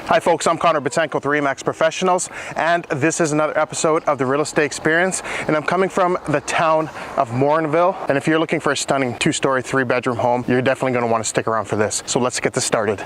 Hi folks, I'm Conrad Bitangcol with RE/MAX Professionals, and this is another episode of the Real Estate Experience, and I'm coming from the town of Morinville. And if you're looking for a stunning 2-story, 3-bedroom home, you're definitely going to want to stick around for this. So let's get this started.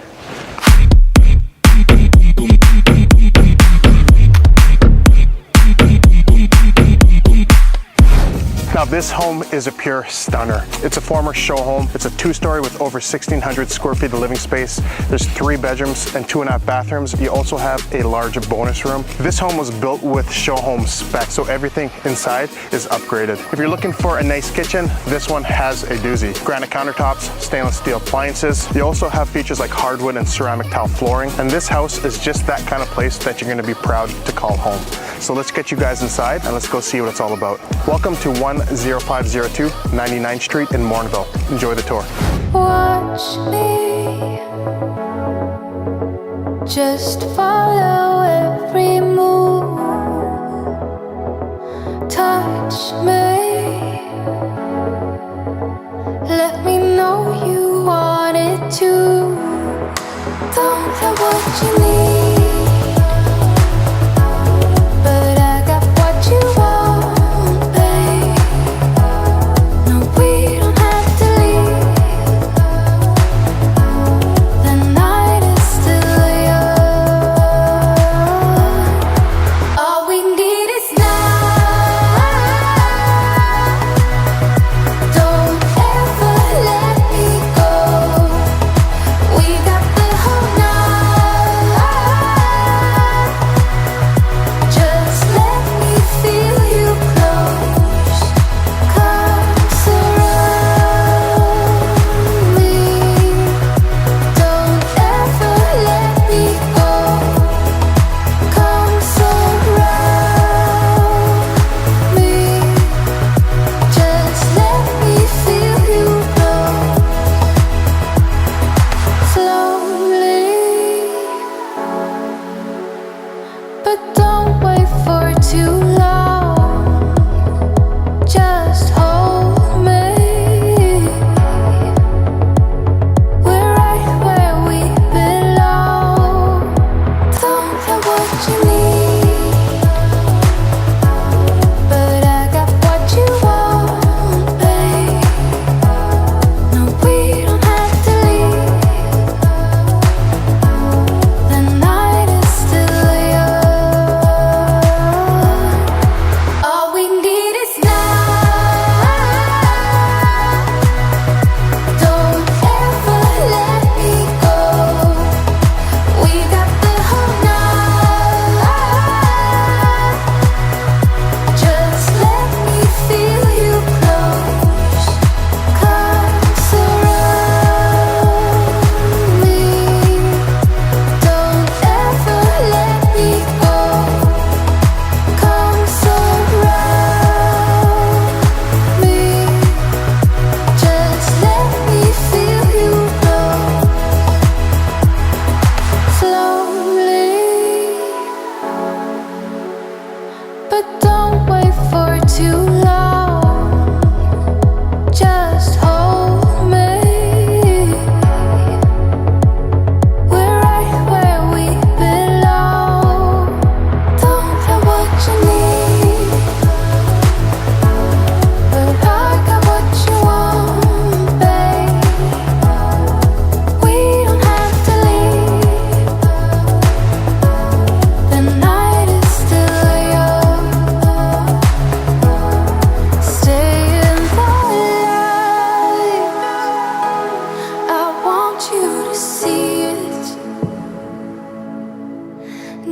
Now this home is a pure stunner. It's a former show home. It's a 2-story with over 1,600 square feet of living space. There's 3 bedrooms and 2.5 bathrooms. You also have a large bonus room. This home was built with show home specs, so everything inside is upgraded. If you're looking for a nice kitchen, this one has a doozy. Granite countertops, stainless steel appliances. You also have features like hardwood and ceramic tile flooring. And this house is just that kind of place that you're gonna be proud to call home. So let's get you guys inside and let's go see what it's all about. Welcome to 10502 99th Street in Morinville. Enjoy the tour. Watch me, just follow every move. Touch me, let me know you want it too. Don't have what you need.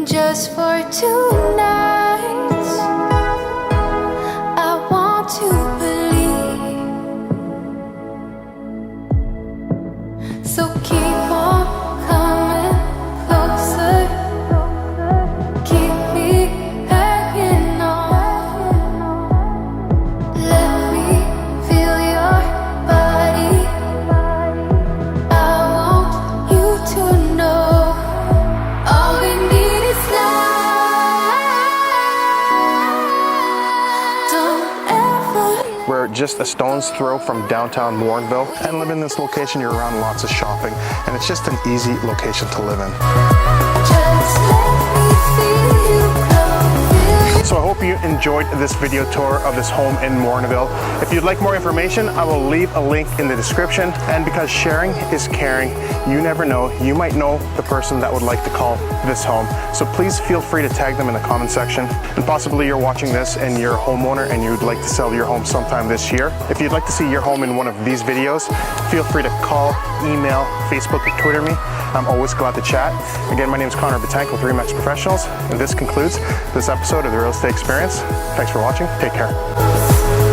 Just for 2 nights, I want to believe. So keep on coming closer, keep me hanging on. Let me feel your body. I want you to know all we need is We're just a stone's throw from downtown Morinville, and living in this location, you're around lots of shopping, and it's just an easy location to live in. see you close. So I hope you enjoyed this video tour of this home in Morinville. If you'd like more information, I will leave a link in the description. And because sharing is caring, you never know, you might know the person that would like to call this home. So please feel free to tag them in the comment section. And possibly you're watching this and you're a homeowner and you'd like to sell your home sometime this year. If you'd like to see your home in one of these videos, feel free to call, email, Facebook, or Twitter me. I'm always glad to chat. Again, my name is Conrad Bitangcol with RE/MAX Professionals, and this concludes this episode of The Real Estate Experience. Thanks for watching. Take care.